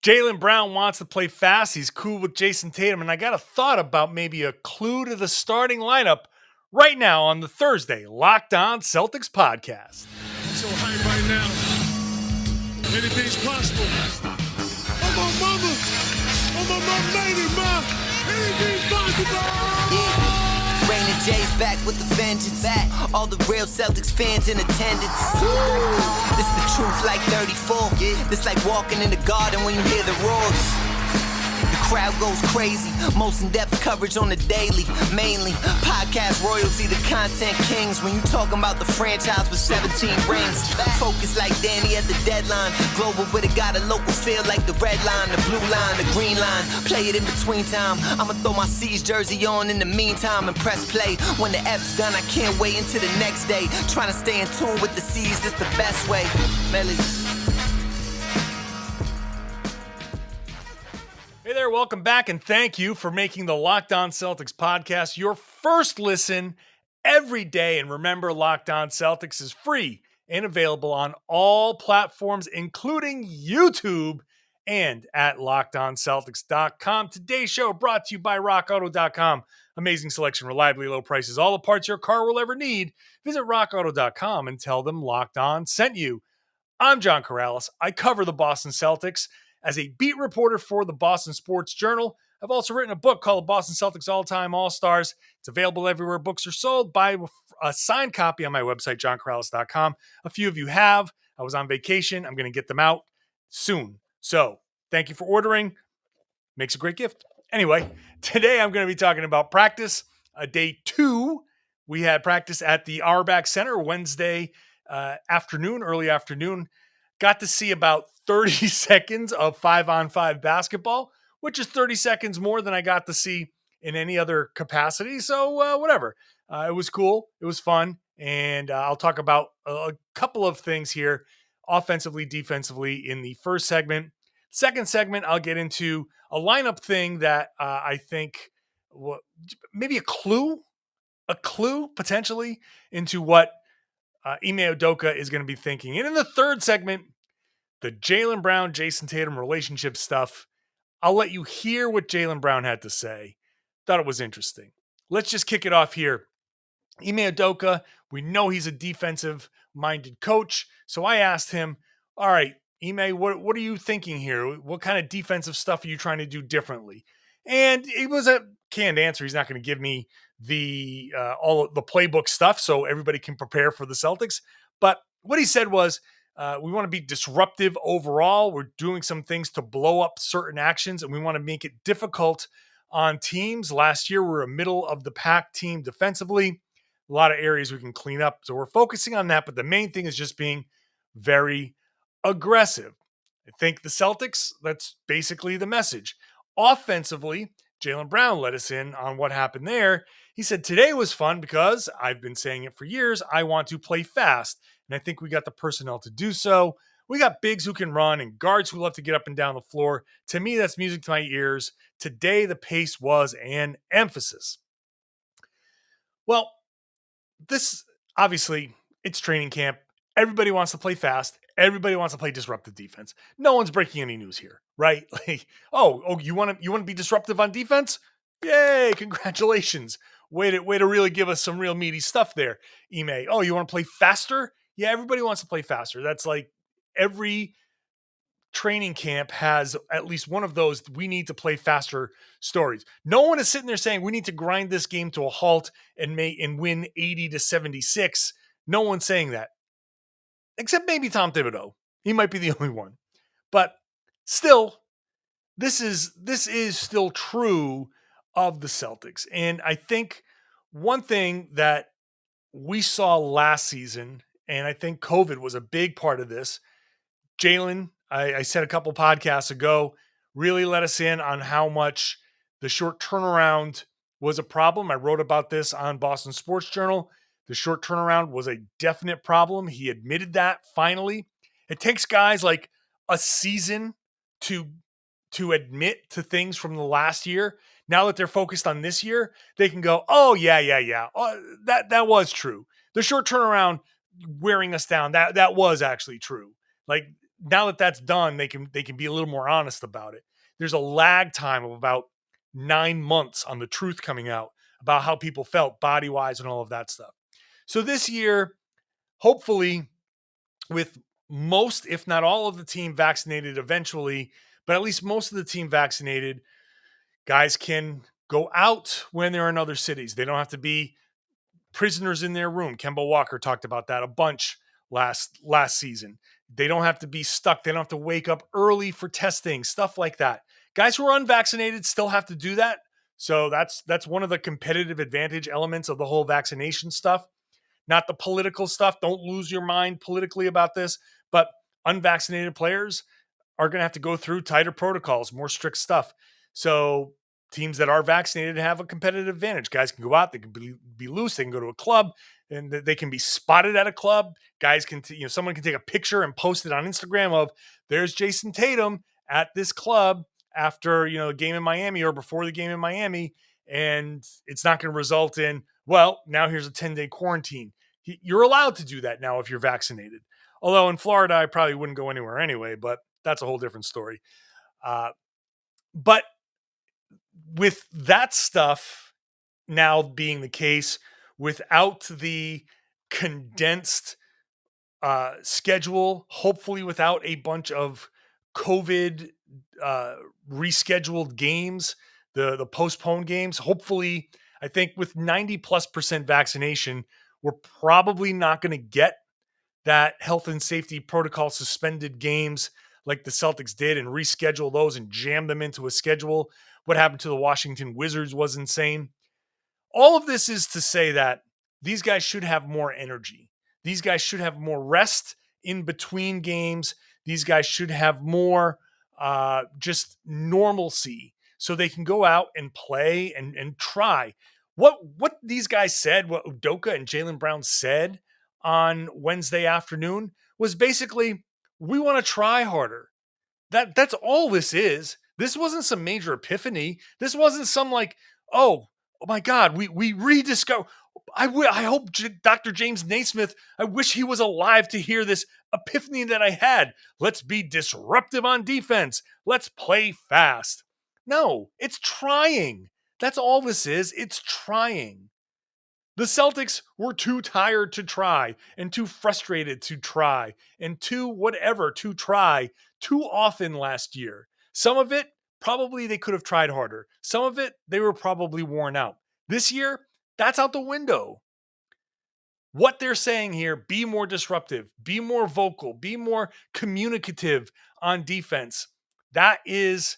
Jaylen Brown wants to play fast. He's cool with Jayson Tatum. And I got a thought about maybe a clue to the starting lineup right now on the Thursday Locked On Celtics podcast. I'm so hyped right now. Anything's possible. Oh, my mother. Oh, my lady, ma. Anything's possible. Yeah. Rainy J's back with the vengeance. Back. All the real Celtics fans in attendance. This the truth like 34. This like walking in the garden when you hear the roars. The crowd goes crazy. Most in-depth coverage on the daily. Mainly podcast royalty, the content kings. When you talking about the franchise with 17 rings. Focus like Danny at the deadline. Global, but it got a local feel like the red line, the blue line, the green line. Play it in between time. I'ma throw my C's jersey on in the meantime and press play. When the F's done, I can't wait until the next day. Trying to stay in tune with the C's, that's the best way. Melly. Hey there, welcome back, and thank you for making the Locked On Celtics podcast your first listen every day. And remember, Locked On Celtics is free and available on all platforms, including YouTube and at LockedOnCeltics.com. Today's show brought to you by RockAuto.com. Amazing selection, reliably low prices, all the parts your car will ever need. Visit RockAuto.com and tell them Locked On sent you. I'm John Karalis. I cover the Boston Celtics as a beat reporter for the Boston Sports Journal. I've also written a book called Boston Celtics All-Time All-Stars. It's available everywhere books are sold. Buy a signed copy on my website, johnkaralis.com. A few of you have. I was on vacation. I'm going to get them out soon. So thank you for ordering. Makes a great gift. Anyway, today I'm going to be talking about practice. Day 2, we had practice at the Auerbach Center Wednesday afternoon, early afternoon. Got to see about 30 seconds of 5-on-5 basketball, which is 30 seconds more than I got to see in any other capacity. So whatever. It was cool. It was fun. And I'll talk about a couple of things here, offensively, defensively, in the first segment. Second segment, I'll get into a lineup thing that I think maybe a clue potentially into what Ime Udoka is going to be thinking. And in the third segment, the Jaylen Brown, Jayson Tatum relationship stuff. I'll let you hear what Jaylen Brown had to say. Thought it was interesting. Let's just kick it off here. Ime Udoka, we know he's a defensive-minded coach. So I asked him, all right, Ime, what are you thinking here? What kind of defensive stuff are you trying to do differently? And it was a canned answer. He's not going to give me the all the playbook stuff so everybody can prepare for the Celtics. But what he said was, we want to be disruptive overall. We're doing some things to blow up certain actions, and we want to make it difficult on teams. Last year, we were a middle-of-the-pack team defensively. A lot of areas we can clean up. So we're focusing on that, but the main thing is just being very aggressive. I think the Celtics, that's basically the message. Offensively, Jaylen Brown let us in on what happened there. He said, today was fun because I've been saying it for years. I want to play fast. And I think we got the personnel to do so. We got bigs who can run and guards who love to get up and down the floor. To me, that's music to my ears. Today, the pace was an emphasis. Well, this, obviously, it's training camp. Everybody wants to play fast. Everybody wants to play disruptive defense. No one's breaking any news here, right? Like, you want to be disruptive on defense? Yay, congratulations. Way to really give us some real meaty stuff there, Ime. Oh, you want to play faster? Yeah, everybody wants to play faster. That's like every training camp has at least one of those we need to play faster stories. No one is sitting there saying we need to grind this game to a halt and win 80-76. No one's saying that. Except maybe Tom Thibodeau. He might be the only one. But still, this is still true of the Celtics. And I think one thing that we saw last season, and I think COVID was a big part of this, Jaylen, I said a couple podcasts ago, really let us in on how much the short turnaround was a problem. I wrote about this on Boston Sports Journal. The short turnaround was a definite problem. He admitted that finally. It takes guys like a season to admit to things from the last year. Now that they're focused on this year, they can go, oh, yeah. Oh, that was true. The short turnaround wearing us down, that was actually true. Like, now that that's done, they can be a little more honest about it. There's a lag time of about 9 months on the truth coming out about how people felt body wise and all of that stuff. So this year, hopefully, with most, if not all of the team vaccinated eventually, but at least most of the team vaccinated, guys can go out when they're in other cities. They don't have to be prisoners in their room. Kemba Walker talked about that a bunch last season. They don't have to be stuck. They don't have to wake up early for testing, stuff like that. Guys who are unvaccinated still have to do that. So that's one of the competitive advantage elements of the whole vaccination stuff. Not the political stuff. Don't lose your mind politically about this, but unvaccinated players are going to have to go through tighter protocols, more strict stuff. So teams that are vaccinated have a competitive advantage. Guys can go out, they can be loose, they can go to a club, and they can be spotted at a club. Guys can, someone can take a picture and post it on Instagram of there's Jayson Tatum at this club after, a game in Miami or before the game in Miami. And it's not going to result in, well, now here's a 10-day quarantine. You're allowed to do that now if you're vaccinated. Although in Florida, I probably wouldn't go anywhere anyway, but that's a whole different story. But with that stuff now being the case, without the condensed schedule, hopefully without a bunch of COVID rescheduled games, the postponed games, hopefully, I think with 90+% vaccination, we're probably not going to get that health and safety protocol suspended games like the Celtics did and reschedule those and jam them into a schedule. What happened to the Washington Wizards was insane. All of this is to say that these guys should have more energy. These guys should have more rest in between games. These guys should have more just normalcy so they can go out and play and try. What these guys said, what Udoka and Jaylen Brown said on Wednesday afternoon was basically, we want to try harder. That's all this is. This wasn't some major epiphany. This wasn't some like, oh my God, we rediscover. I hope Dr. James Naismith, I wish he was alive to hear this epiphany that I had. Let's be disruptive on defense. Let's play fast. No, it's trying. That's all this is. It's trying. The Celtics were too tired to try and too frustrated to try and too whatever to try too often last year. Some of it, probably they could have tried harder. Some of it, they were probably worn out. This year, that's out the window. What they're saying here, be more disruptive, be more vocal, be more communicative on defense. That is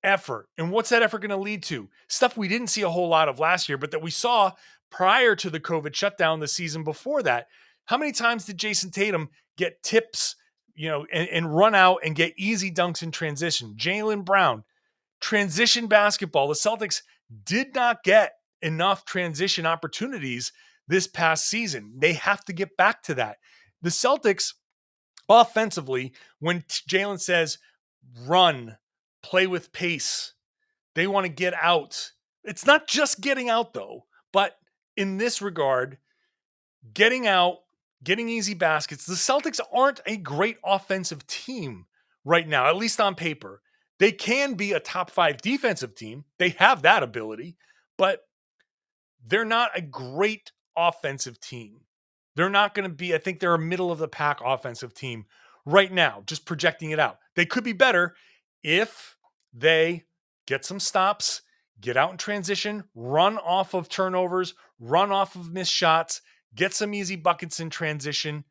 effort. And what's that effort going to lead to? Stuff we didn't see a whole lot of last year, but that we saw prior to the COVID shutdown the season before that. How many times did Jayson Tatum get tips, and run out and get easy dunks in transition? Jaylen Brown, transition basketball. The Celtics did not get enough transition opportunities this past season. They have to get back to that. The Celtics, offensively, when Jaylen says, run, play with pace, they want to get out. It's not just getting out, though, but in this regard, getting out, getting easy baskets. The Celtics aren't a great offensive team right now, at least on paper. They can be a top 5 defensive team. They have that ability, but they're not a great offensive team. They're not going to be, I think they're a middle of the pack offensive team right now, just projecting it out. They could be better if they get some stops, get out in transition, run off of turnovers, run off of missed shots, get some easy buckets in transition,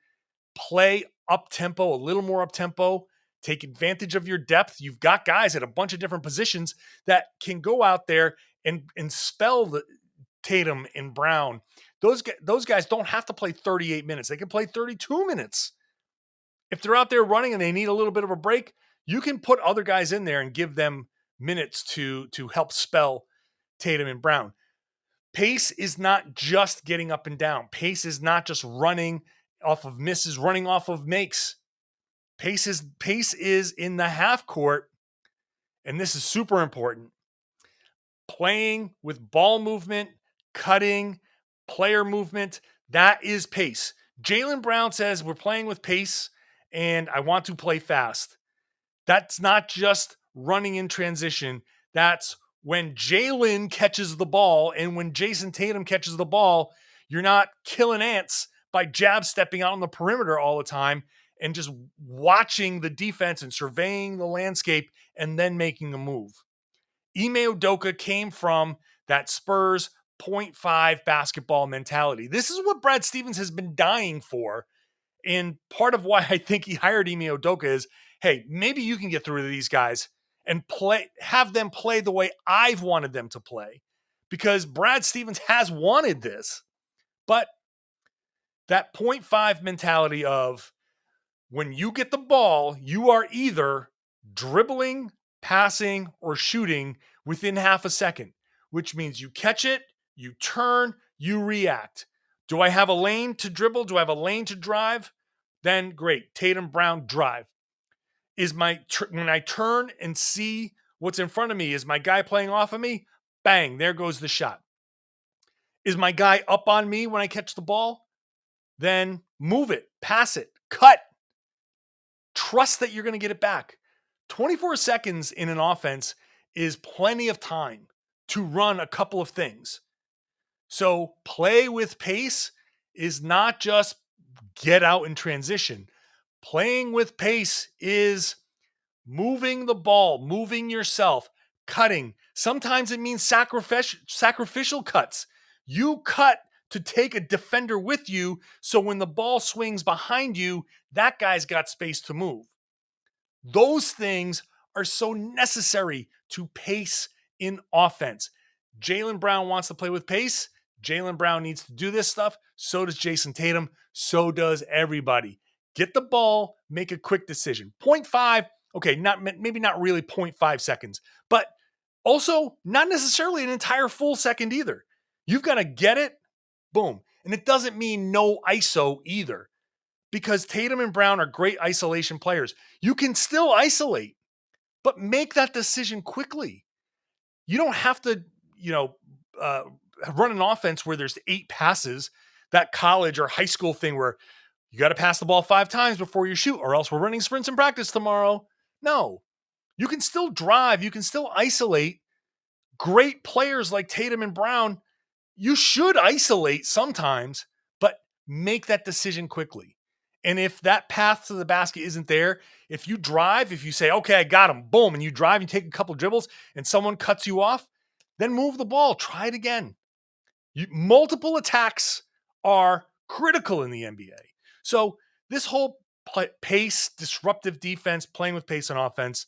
play up-tempo, a little more up-tempo, take advantage of your depth. You've got guys at a bunch of different positions that can go out there and spell the Tatum and Brown. Those guys don't have to play 38 minutes. They can play 32 minutes. If they're out there running and they need a little bit of a break, you can put other guys in there and give them minutes to help spell Tatum and Brown. Pace is not just getting up and down. Pace is not just running off of misses, running off of makes. Pace is in the half court, and this is super important. Playing with ball movement, cutting, player movement, that is pace. Jaylen Brown says we're playing with pace, and I want to play fast. That's not just running in transition. That's when Jaylen catches the ball and when Jayson Tatum catches the ball, you're not killing ants by jab stepping out on the perimeter all the time and just watching the defense and surveying the landscape and then making a move. Ime Udoka came from that Spurs point 0.5 basketball mentality. This is what Brad Stevens has been dying for. And part of why I think he hired Ime Udoka is, hey, maybe you can get through to these guys and have them play the way I've wanted them to play. Because Brad Stevens has wanted this. But that 0.5 mentality of when you get the ball, you are either dribbling, passing, or shooting within half a second, which means you catch it, you turn, you react. Do I have a lane to dribble? Do I have a lane to drive? Then great. Tatum, Brown, drive. When I turn and see what's in front of me, is my guy playing off of me? Bang, there goes the shot. Is my guy up on me when I catch the ball? Then move it, pass it, cut. Trust that you're going to get it back. 24 seconds in an offense is plenty of time to run a couple of things. So play with pace is not just get out in transition. Playing with pace is moving the ball, moving yourself, cutting. Sometimes it means sacrificial cuts. You cut to take a defender with you, so when the ball swings behind you, that guy's got space to move. Those things are so necessary to pace in offense. Jaylen Brown wants to play with pace. Jaylen Brown needs to do this stuff. So does Jayson Tatum. So does everybody. Get the ball, make a quick decision. 0.5, okay, maybe not really 0.5 seconds, but also not necessarily an entire full second either. You've got to get it, boom. And it doesn't mean no ISO either, because Tatum and Brown are great isolation players. You can still isolate, but make that decision quickly. You don't have to, run an offense where there's 8 passes, that college or high school thing where you got to pass the ball 5 times before you shoot, or else we're running sprints in practice tomorrow. No, you can still drive. You can still isolate. Great players like Tatum and Brown, you should isolate sometimes, but make that decision quickly. And if that path to the basket isn't there, if you drive, if you say, okay, I got him, boom, and you drive and take a couple dribbles and someone cuts you off, then move the ball. Try it again. Multiple attacks are critical in the NBA. So this whole pace, disruptive defense, playing with pace on offense,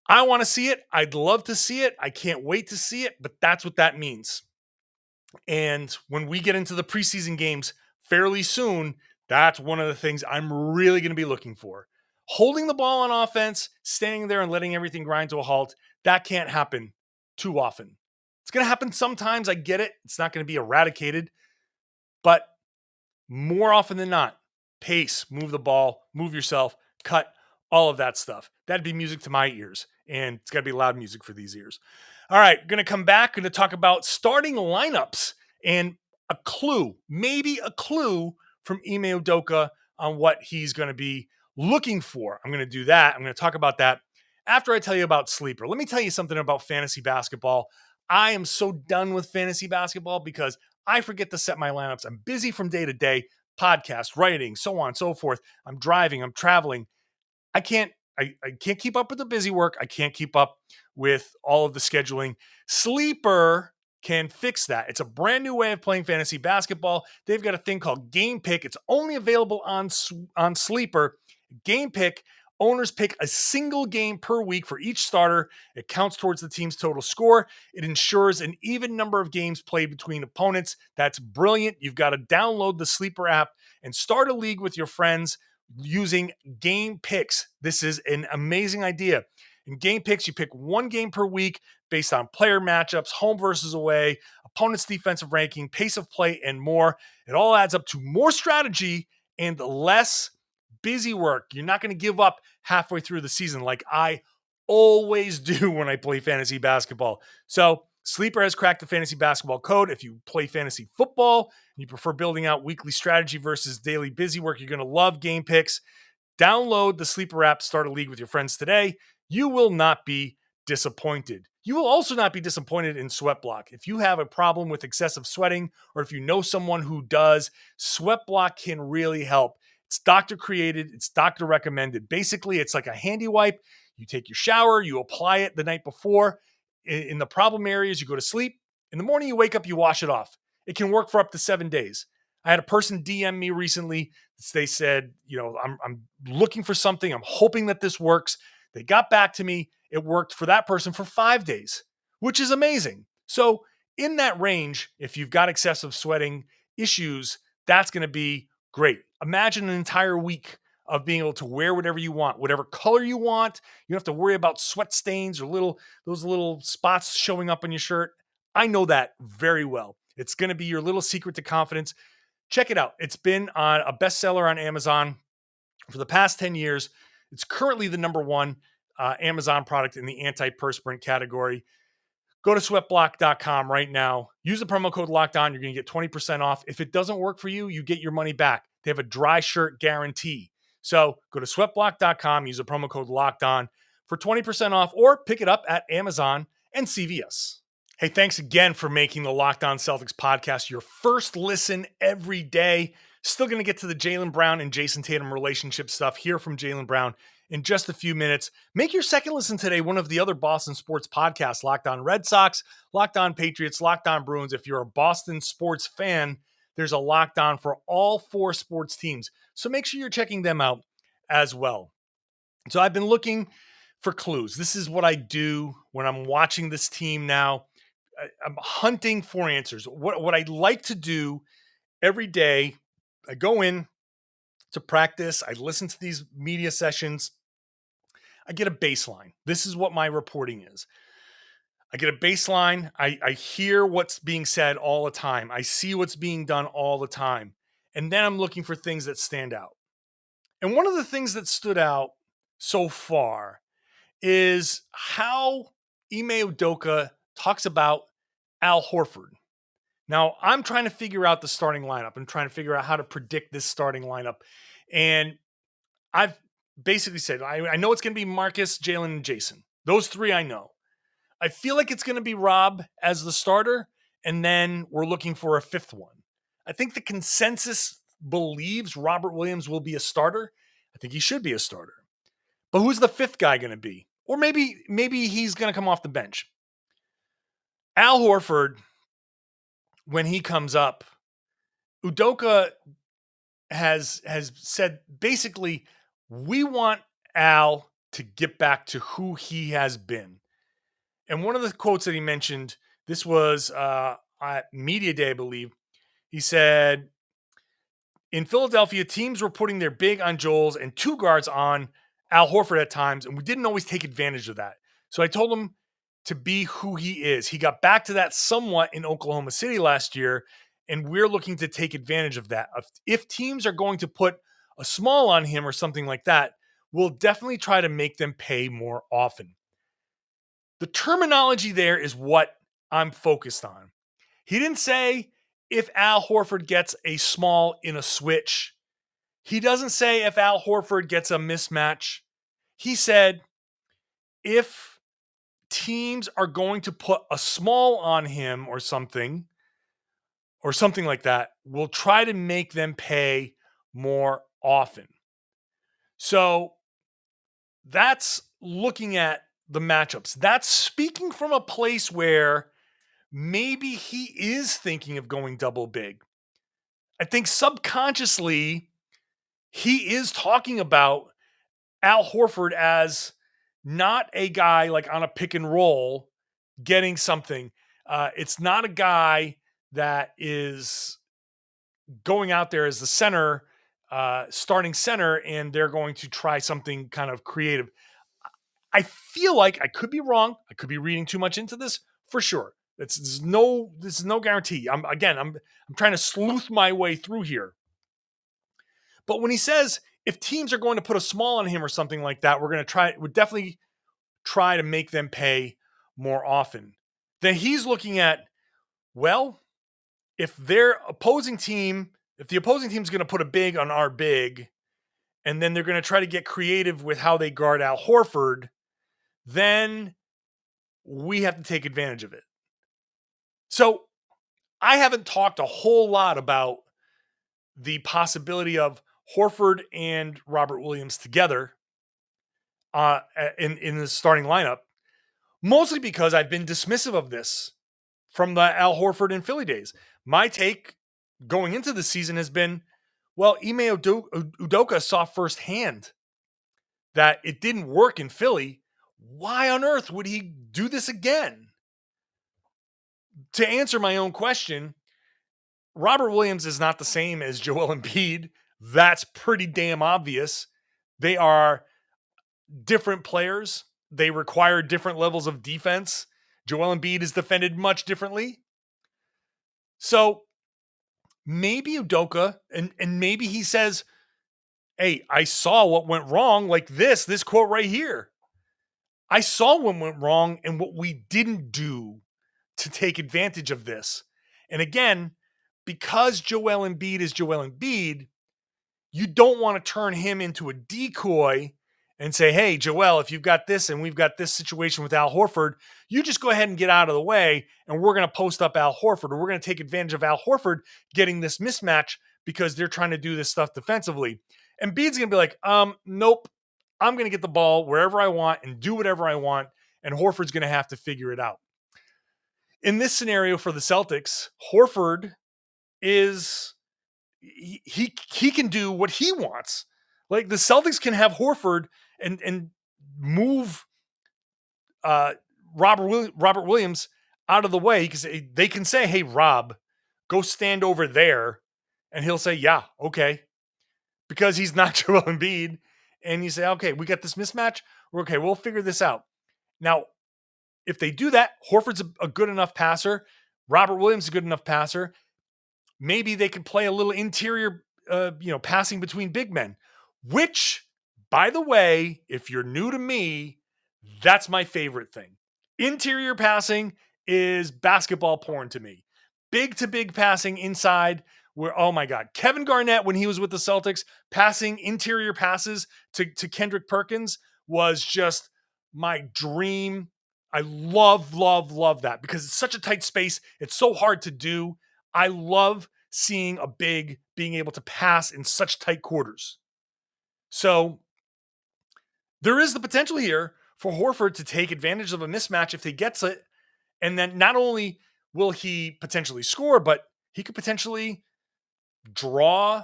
I want to see it. I'd love to see it. I can't wait to see it, but that's what that means. And when we get into the preseason games fairly soon, that's one of the things I'm really going to be looking for. Holding the ball on offense, standing there and letting everything grind to a halt, that can't happen too often. It's going to happen sometimes. I get it. It's not going to be eradicated. But more often than not, pace, move the ball, move yourself, cut, all of that stuff. That'd be music to my ears. And it's got to be loud music for these ears. All right, going to come back, going to talk about starting lineups and a clue, maybe a clue from Ime Udoka on what he's going to be looking for. I'm going to do that. I'm going to talk about that after I tell you about Sleeper. Let me tell you something about fantasy basketball. I am so done with fantasy basketball because I forget to set my lineups. I'm busy from day to day, podcast, writing, so on and so forth. I'm driving, I'm traveling. I can't keep up with the busy work. I can't keep up with all of the scheduling. Sleeper can fix that. It's a brand new way of playing fantasy basketball. They've got a thing called Game Pick. It's only available on Sleeper. Game Pick, owners pick a single game per week for each starter. It counts towards the team's total score. It ensures an even number of games played between opponents. That's brilliant. You've got to download the Sleeper app and start a league with your friends using Game Picks. This is an amazing idea. In Game Picks, you pick one game per week based on player matchups, home versus away, opponent's defensive ranking, pace of play, and more. It all adds up to more strategy and less busy work. You're not going to give up halfway through the season like I always do when I play fantasy basketball. So Sleeper has cracked the fantasy basketball code. If you play fantasy football, you prefer building out weekly strategy versus daily busy work, you're going to love Game Picks. Download the Sleeper app, start a league with your friends today. You will not be disappointed. You will also not be disappointed in SweatBlock. If you have a problem with excessive sweating, or if you know someone who does, SweatBlock can really help. It's doctor created, it's doctor recommended. Basically, it's like a handy wipe. You take your shower, you apply it the night before. In the problem areas, you go to sleep. In the morning, you wake up, you wash it off. It can work for up to 7 days. I had a person DM me recently. They said, I'm looking for something. I'm hoping that this works. They got back to me. It worked for that person for 5 days, which is amazing. So in that range, if you've got excessive sweating issues, that's going to be great. Imagine an entire week of being able to wear whatever you want, whatever color you want. You don't have to worry about sweat stains or those little spots showing up on your shirt. I know that very well. It's going to be your little secret to confidence. Check it out. It's been on a bestseller on Amazon for the past 10 years. It's currently the number one Amazon product in the antiperspirant category. Go to sweatblock.com right now. Use the promo code LOCKEDON. You're going to get 20% off. If it doesn't work for you, you get your money back. They have a dry shirt guarantee. So go to sweatblock.com, use the promo code LOCKEDON for 20% off, or pick it up at Amazon and CVS. Hey, thanks again for making the Locked On Celtics podcast your first listen every day. Still going to get to the Jaylen Brown and Jayson Tatum relationship stuff. Hear from Jaylen Brown in just a few minutes. Make your second listen today one of the other Boston sports podcasts, Locked On Red Sox, Locked On Patriots, Locked On Bruins. If you're a Boston sports fan, there's a Locked On for all 4 sports teams. So make sure you're checking them out as well. So I've been looking for clues. This is what I do when I'm watching this team now. I'm hunting for answers. What I like to do every day, I go in to practice. I listen to these media sessions. I get a baseline. This is what my reporting is. I get a baseline. I hear what's being said all the time. I see what's being done all the time. And then I'm looking for things that stand out. And one of the things that stood out so far is how Ime Udoka talks about Al Horford. Now, I'm trying to figure out the starting lineup. I'm trying to figure out how to predict this starting lineup. And I've basically said, I know it's going to be Marcus, Jaylen, and Jayson. Those 3 I know. I feel like it's going to be Rob as the starter, and then we're looking for a 5th one. I think the consensus believes Robert Williams will be a starter. I think he should be a starter. But who's the 5th guy going to be? Or maybe he's going to come off the bench. Al Horford, when he comes up, Udoka has said basically, we want Al to get back to who he has been. And one of the quotes that he mentioned, this was at Media Day, I believe. He said, in Philadelphia, teams were putting their big on Joel's and 2 guards on Al Horford at times, and we didn't always take advantage of that. So I told him to be who he is. He got back to that somewhat in Oklahoma City last year, and we're looking to take advantage of that. If teams are going to put a small on him or something like that, we'll definitely try to make them pay more often. The terminology there is what I'm focused on. He didn't say if Al Horford gets a small in a switch. He doesn't say if Al Horford gets a mismatch. He said if teams are going to put a small on him or something like that, we'll try to make them pay more often. So that's looking at the matchups. That's speaking from a place where maybe he is thinking of going double big. I think subconsciously he is talking about Al Horford as not a guy like on a pick and roll getting something. It's not a guy that is going out there as the center, starting center, and they're going to try something kind of creative. I feel like I could be wrong. I could be reading too much into this for sure. This is no guarantee. I'm trying to sleuth my way through here. But when he says if teams are going to put a small on him or something like that, we'll definitely try to make them pay more often. Then he's looking at, well, if the opposing team is going to put a big on our big, and then they're going to try to get creative with how they guard Al Horford, then we have to take advantage of it. So I haven't talked a whole lot about the possibility of Horford and Robert Williams together in the starting lineup, mostly because I've been dismissive of this from the Al Horford and Philly days. My take going into the season has been, well, Ime Udoka saw firsthand that it didn't work in Philly. Why on earth would he do this again? To answer my own question, Robert Williams is not the same as Joel Embiid. That's pretty damn obvious. They are different players. They require different levels of defense. Joel Embiid is defended much differently. So maybe Udoka, and maybe he says, hey, I saw what went wrong, like this quote right here. I saw what went wrong and what we didn't do to take advantage of this. And again, because Joel Embiid is Joel Embiid, you don't want to turn him into a decoy and say, hey, Joel, if you've got this and we've got this situation with Al Horford, you just go ahead and get out of the way and we're going to post up Al Horford, or we're going to take advantage of Al Horford getting this mismatch because they're trying to do this stuff defensively. And Embiid's going to be like, nope, I'm going to get the ball wherever I want and do whatever I want, and Horford's going to have to figure it out. In this scenario for the Celtics, Horford is he can do what he wants. Like the Celtics can have Horford and move Robert Williams out of the way, because they can say, hey, Rob, go stand over there. And he'll say, yeah, okay. Because he's not Joel Embiid. And you say, okay, we got this mismatch. Okay, we'll figure this out. Now, if they do that, Horford's a good enough passer. Robert Williams is a good enough passer. Maybe they could play a little interior, passing between big men, which, by the way, if you're new to me, that's my favorite thing. Interior passing is basketball porn to me. Big to big passing inside, where, oh my God, Kevin Garnett, when he was with the Celtics, passing interior passes to Kendrick Perkins was just my dream. I love that because it's such a tight space. It's so hard to do. I love seeing a big being able to pass in such tight quarters. So there is the potential here for Horford to take advantage of a mismatch if he gets it. And then not only will he potentially score, but he could potentially draw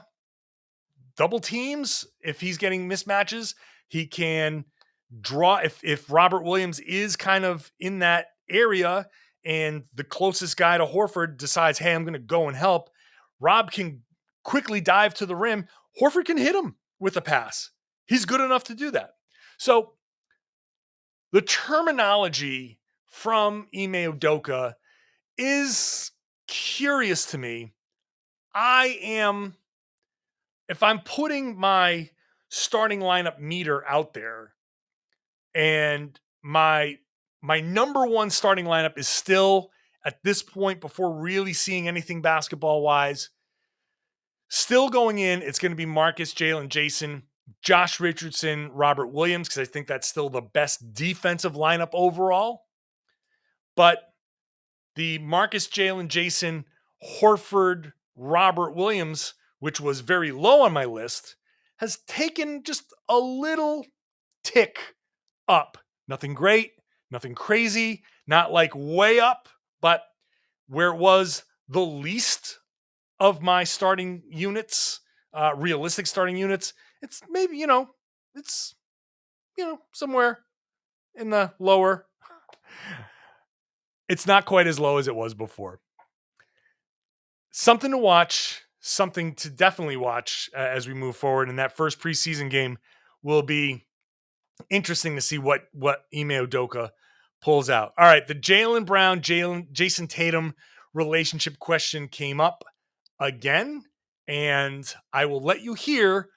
double teams if he's getting mismatches. He can draw if Robert Williams is kind of in that area and the closest guy to Horford decides, hey, I'm going to go and help, Rob can quickly dive to the rim. Horford can hit him with a pass. He's good enough to do that. So the terminology from Ime Udoka is curious to me. If I'm putting my starting lineup meter out there, and my number one starting lineup is still, at this point, before really seeing anything basketball-wise, still going in, it's going to be Marcus, Jaylen, Jayson, Josh Richardson, Robert Williams, because I think that's still the best defensive lineup overall. But the Marcus, Jaylen, Jayson, Horford, Robert Williams, which was very low on my list, has taken just a little tick up. Nothing great, nothing crazy, not like way up, but where it was the least of my starting units, realistic starting units, it's maybe, it's, somewhere in the lower. It's not quite as low as it was before. Something to watch, something to definitely watch as we move forward. And that first preseason game will be interesting to see what Ime Udoka pulls out. All right, the Jaylen Brown, Jayson Tatum relationship question came up again, and I will let you hear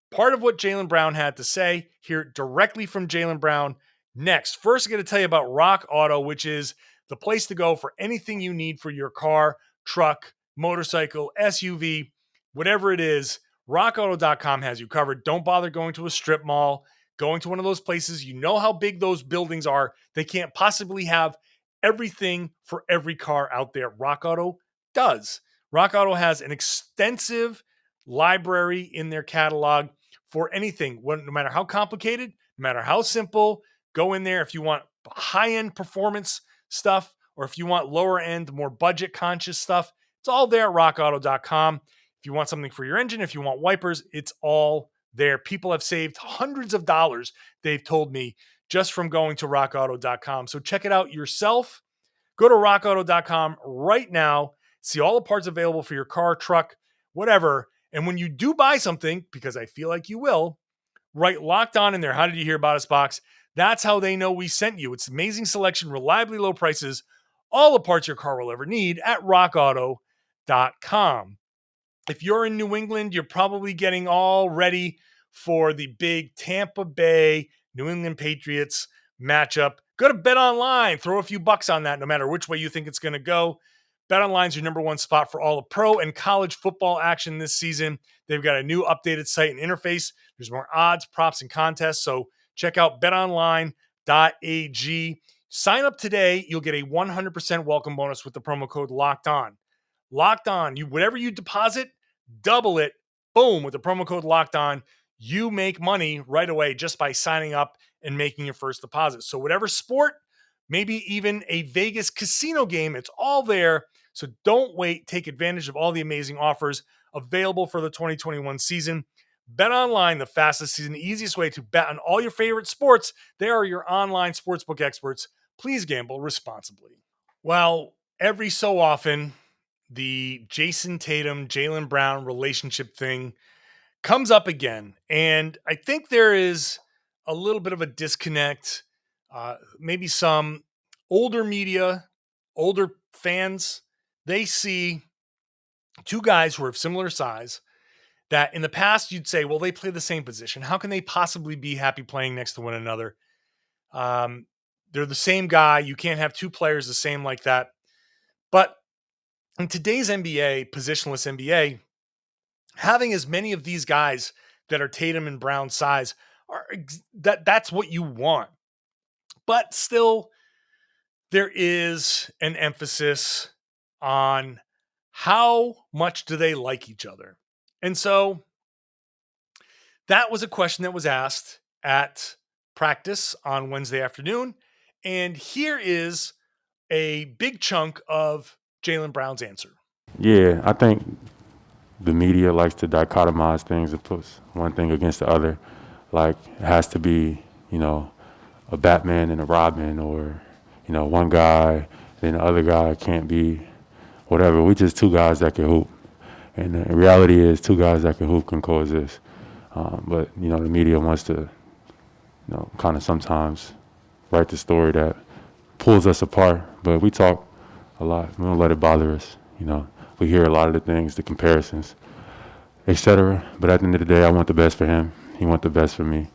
part of what Jaylen Brown had to say, hear it directly from Jaylen Brown next. First, I'm going to tell you about Rock Auto, which is the place to go for anything you need for your car, truck, motorcycle, SUV, whatever it is. RockAuto.com has you covered. Don't bother going to a strip mall, going to one of those places. You know how big those buildings are. They can't possibly have everything for every car out there. Rock Auto does. Rock Auto has an extensive library in their catalog for anything, no matter how complicated, no matter how simple. Go in there if you want high-end performance stuff or if you want lower-end, more budget-conscious stuff. It's all there at rockauto.com. If you want something for your engine, if you want wipers, it's all there. People have saved hundreds of dollars, they've told me, just from going to rockauto.com. So check it out yourself. Go to rockauto.com right now. See all the parts available for your car, truck, whatever. And when you do buy something, because I feel like you will, write Locked On in there. How did you hear about us box? That's how they know we sent you. It's amazing selection, reliably low prices, all the parts your car will ever need at rockauto.com. If you're in New England, you're probably getting all ready for the big Tampa Bay New England Patriots matchup. Go to BetOnline. Throw a few bucks on that no matter which way you think it's going to go. BetOnline is your number one spot for all the pro and college football action this season. They've got a new updated site and interface. There's more odds, props, and contests. So check out betonline.ag. Sign up today. You'll get a 100% welcome bonus with the promo code Locked On. Locked On. Whatever you deposit, double it. Boom, with the promo code Locked On. You make money right away just by signing up and making your first deposit. So whatever sport, maybe even a Vegas casino game, it's all there. So don't wait. Take advantage of all the amazing offers available for the 2021 season. Bet online, the fastest season, the easiest way to bet on all your favorite sports. They are your online sportsbook experts. Please gamble responsibly. Well, every so often, the Jayson Tatum, Jaylen Brown relationship thing comes up again. And I think there is a little bit of a disconnect. Maybe some older media, older fans, they see two guys who are of similar size that in the past you'd say, well, they play the same position. How can they possibly be happy playing next to one another? They're the same guy. You can't have two players the same like that. But in today's NBA, positionless NBA, having as many of these guys that are Tatum and Brown size, that's what you want. But still, there is an emphasis on how much do they like each other. And so that was a question that was asked at practice on Wednesday afternoon. And here is a big chunk of Jaylen Brown's answer. Yeah, I think the media likes to dichotomize things and put one thing against the other. Like, it has to be, a Batman and a Robin, or, one guy, then the other guy can't be whatever. We just two guys that can hoop. And the reality is two guys that can hoop can coexist. But, the media wants to, kind of sometimes write the story that pulls us apart. But we talk a lot. We don't let it bother us. We hear a lot of the things, the comparisons, etc. But at the end of the day, I want the best for him. He wants the best for me,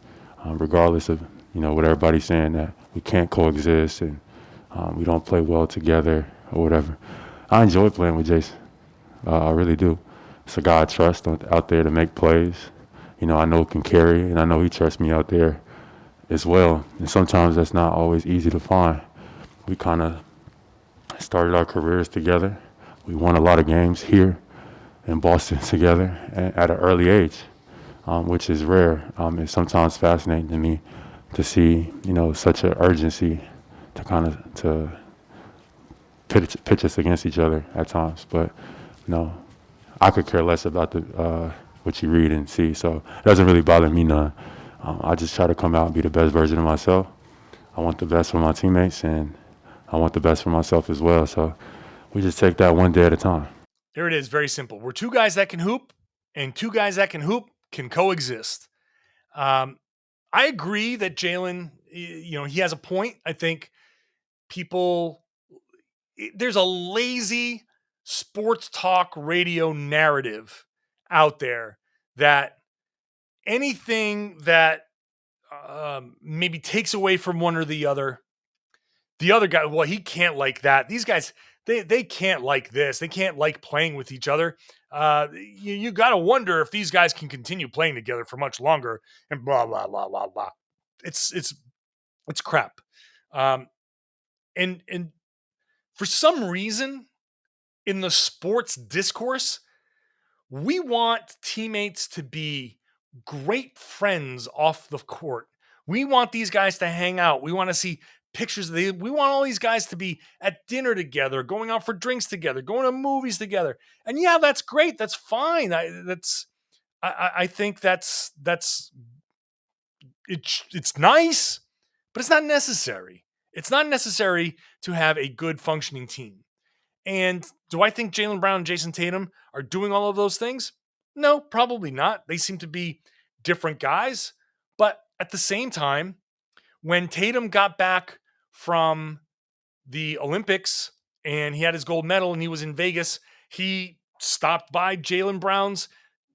regardless of, what everybody's saying that we can't coexist and we don't play well together or whatever. I enjoy playing with Jayson. I really do. It's a guy I trust out there to make plays. I know can carry, and I know he trusts me out there as well. And sometimes that's not always easy to find. We kind of started our careers together. We won a lot of games here in Boston together at an early age, which is rare. It's sometimes fascinating to me to see, such an urgency to pitch us against each other at times. But no, I could care less about what you read and see, so it doesn't really bother me none. I just try to come out and be the best version of myself. I want the best for my teammates, and I want the best for myself as well. So we just take that one day at a time. There it is. Very simple. We're two guys that can hoop, and two guys that can hoop can coexist. I agree that Jaylen, he has a point. I think there's a lazy sports talk radio narrative out there that anything that maybe takes away from one or the other guy, well, he can't like that. These guys, they can't like this. They can't like playing with each other. You got to wonder if these guys can continue playing together for much longer and blah, blah, blah, blah, blah. It's crap. And for some reason in the sports discourse, we want teammates to be great friends off the court. We want these guys to hang out. We want to see pictures of we want all these guys to be at dinner together, going out for drinks together, going to movies together. And yeah, that's great. That's fine. I think that's it's nice, but it's not necessary. It's not necessary to have a good functioning team. And do I think Jaylen Brown and Jayson Tatum are doing all of those things? No, probably not. They seem to be different guys. But at the same time, when Tatum got back from the Olympics and he had his gold medal and he was in Vegas, he stopped by Jaylen Brown's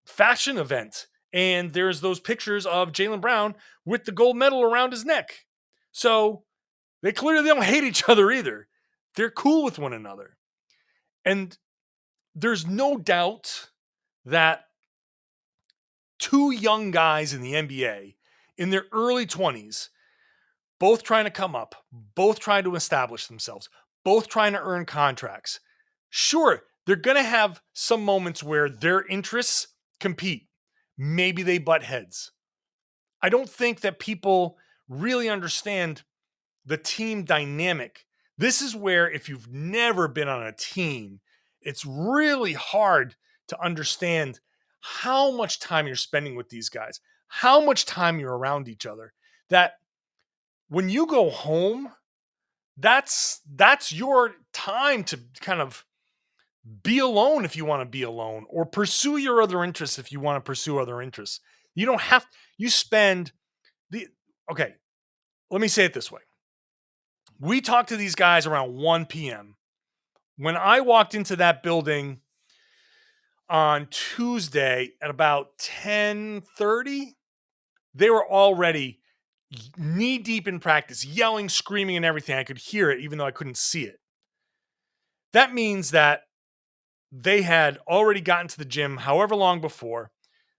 fashion event. And there's those pictures of Jaylen Brown with the gold medal around his neck. So they clearly don't hate each other either. They're cool with one another. And there's no doubt that two young guys in the NBA in their early 20s, both trying to come up, both trying to establish themselves, both trying to earn contracts. Sure, they're going to have some moments where their interests compete. Maybe they butt heads. I don't think that people really understand the team dynamic. This is where, if you've never been on a team, it's really hard to understand how much time you're spending with these guys, how much time you're around each other. That when you go home, that's your time to kind of be alone if you want to be alone, or pursue your other interests if you want to pursue other interests. You don't have, you spend okay, let me say it this way. We talked to these guys around 1 p.m. When I walked into that building on Tuesday at about 10:30, they were already knee deep in practice, yelling, screaming, and everything. I could hear it, even though I couldn't see it. That means that they had already gotten to the gym however long before,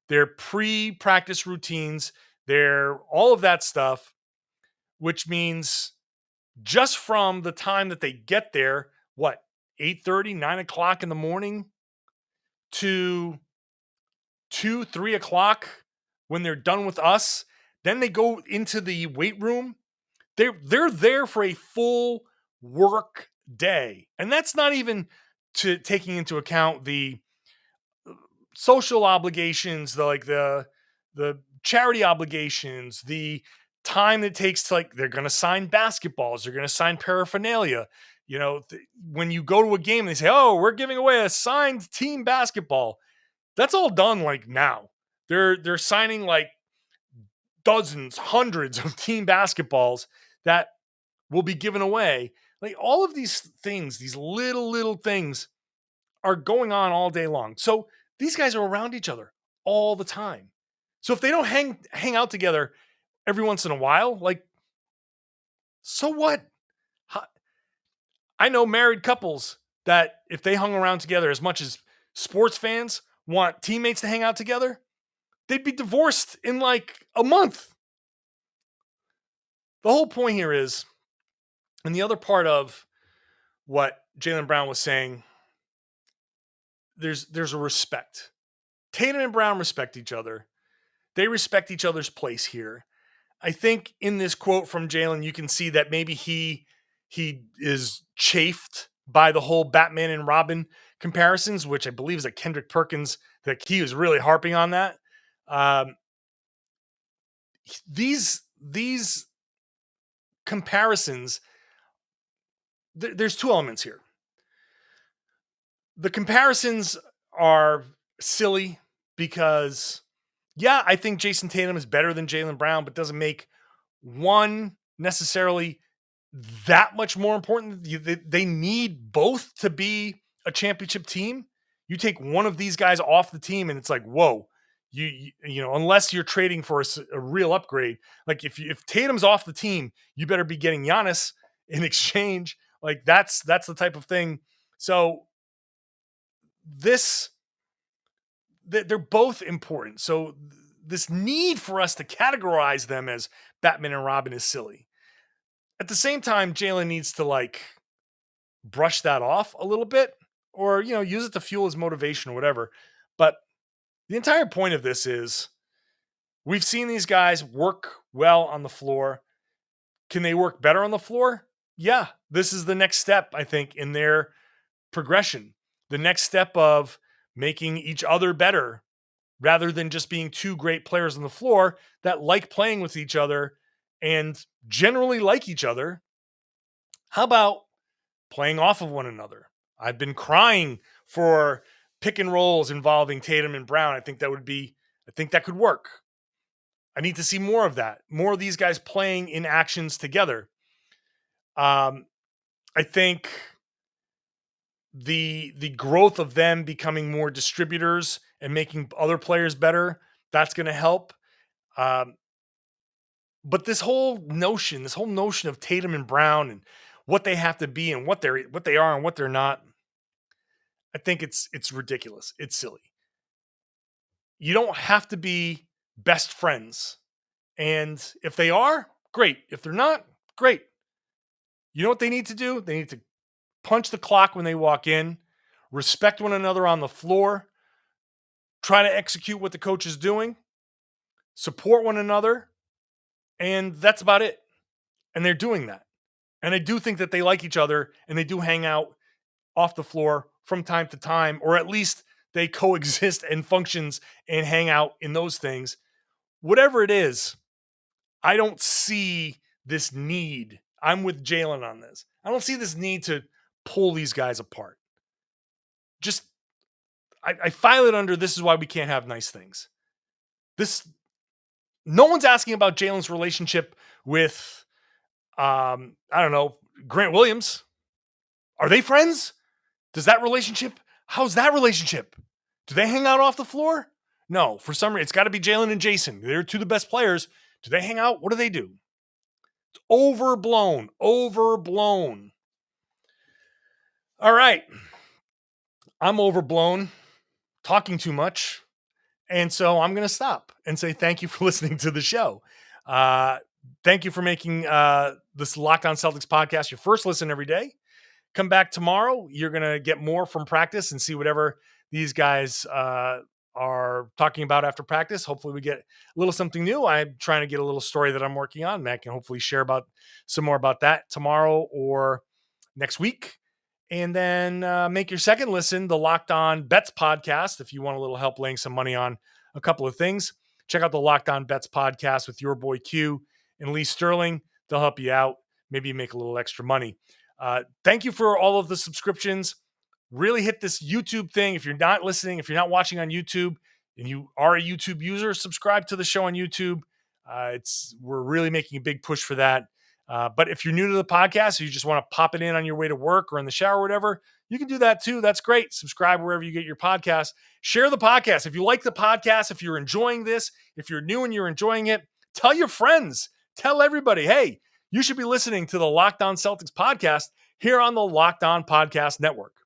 their pre-practice routines, their all of that stuff, which means just from the time that they get there, 8:30, 9 o'clock in the morning to 2, 3 o'clock when they're done with us, then they go into the weight room. They're there for a full work day. And that's not even taking into account the social obligations, the charity obligations, the time it takes to, like, they're going to sign basketballs, they're going to sign paraphernalia. When you go to a game, they say, "Oh, we're giving away a signed team basketball." That's all done like now. They're signing like dozens, hundreds of team basketballs that will be given away. Like, all of these things, these little things are going on all day long. So these guys are around each other all the time. So if they don't hang out together every once in a while, like, so what? I know married couples that if they hung around together as much as sports fans want teammates to hang out together, they'd be divorced in like a month. The whole point here is, and the other part of what Jaylen Brown was saying, there's a respect. Tatum and Brown respect each other. They respect each other's place here. I think in this quote from Jaylen, you can see that maybe he is chafed by the whole Batman and Robin comparisons, which I believe is a Kendrick Perkins, that he was really harping on that. These comparisons, there's two elements here. The comparisons are silly because, yeah, I think Jayson Tatum is better than Jaylen Brown, but doesn't make one necessarily that much more important. They need both to be a championship team. You take one of these guys off the team and it's like, whoa, you know, unless you're trading for a real upgrade. Like, if Tatum's off the team, you better be getting Giannis in exchange. Like, that's the type of thing. So this they're both important. So this need for us to categorize them as Batman and Robin is silly. At the same time, Jaylen needs to like brush that off a little bit, or use it to fuel his motivation or whatever. But the entire point of this is we've seen these guys work well on the floor. Can they work better on the floor? Yeah, this is the next step, I think, in their progression. The next step of making each other better rather than just being two great players on the floor that like playing with each other and generally like each other. How about playing off of one another? I've been crying for pick and rolls involving Tatum and Brown. I think that could work. I need to see more of that. More of these guys playing in actions together. I think the growth of them becoming more distributors and making other players better, that's going to help. But this whole notion of Tatum and Brown and what they have to be and what they are and what they're not, I think it's ridiculous. It's silly. You don't have to be best friends. And if they are, great. If they're not, great. You know what they need to do? They need to punch the clock when they walk in, respect one another on the floor, try to execute what the coach is doing, support one another, and that's about it. And they're doing that. And I do think that they like each other and they do hang out off the floor from time to time, or at least they coexist and functions and hang out in those things. Whatever it is, I don't see this need. I'm with Jaylen on this. I don't see this need to pull these guys apart. Just, I file it under this is why we can't have nice things. No one's asking about Jaylen's relationship with, I don't know, Grant Williams. Are they friends? How's that relationship? Do they hang out off the floor? No, for some reason, it's got to be Jaylen and Jayson. They're two of the best players. Do they hang out? What do they do? It's overblown. All right. I'm overblown, talking too much. And so I'm going to stop and say thank you for listening to the show. Thank you for making this Locked On Celtics podcast your first listen every day. Come back tomorrow. You're going to get more from practice and see whatever these guys are talking about after practice. Hopefully we get a little something new. I'm trying to get a little story that I'm working on. Matt can hopefully share about some more about that tomorrow or next week. And then make your second listen, the Locked On Bets podcast. If you want a little help laying some money on a couple of things, check out the Locked On Bets podcast with your boy Q and Lee Sterling. They'll help you out. Maybe you make a little extra money. Thank you for all of the subscriptions. Really hit this YouTube thing. If you're not listening, if you're not watching on YouTube and you are a YouTube user, subscribe to the show on YouTube. We're really making a big push for that. But if you're new to the podcast or you just want to pop it in on your way to work or in the shower or whatever, you can do that too. That's great. Subscribe wherever you get your podcast. Share the podcast. If you like the podcast, if you're enjoying this, if you're new and you're enjoying it, tell your friends. Tell everybody, hey, you should be listening to the Locked On Celtics podcast here on the Locked On Podcast Network.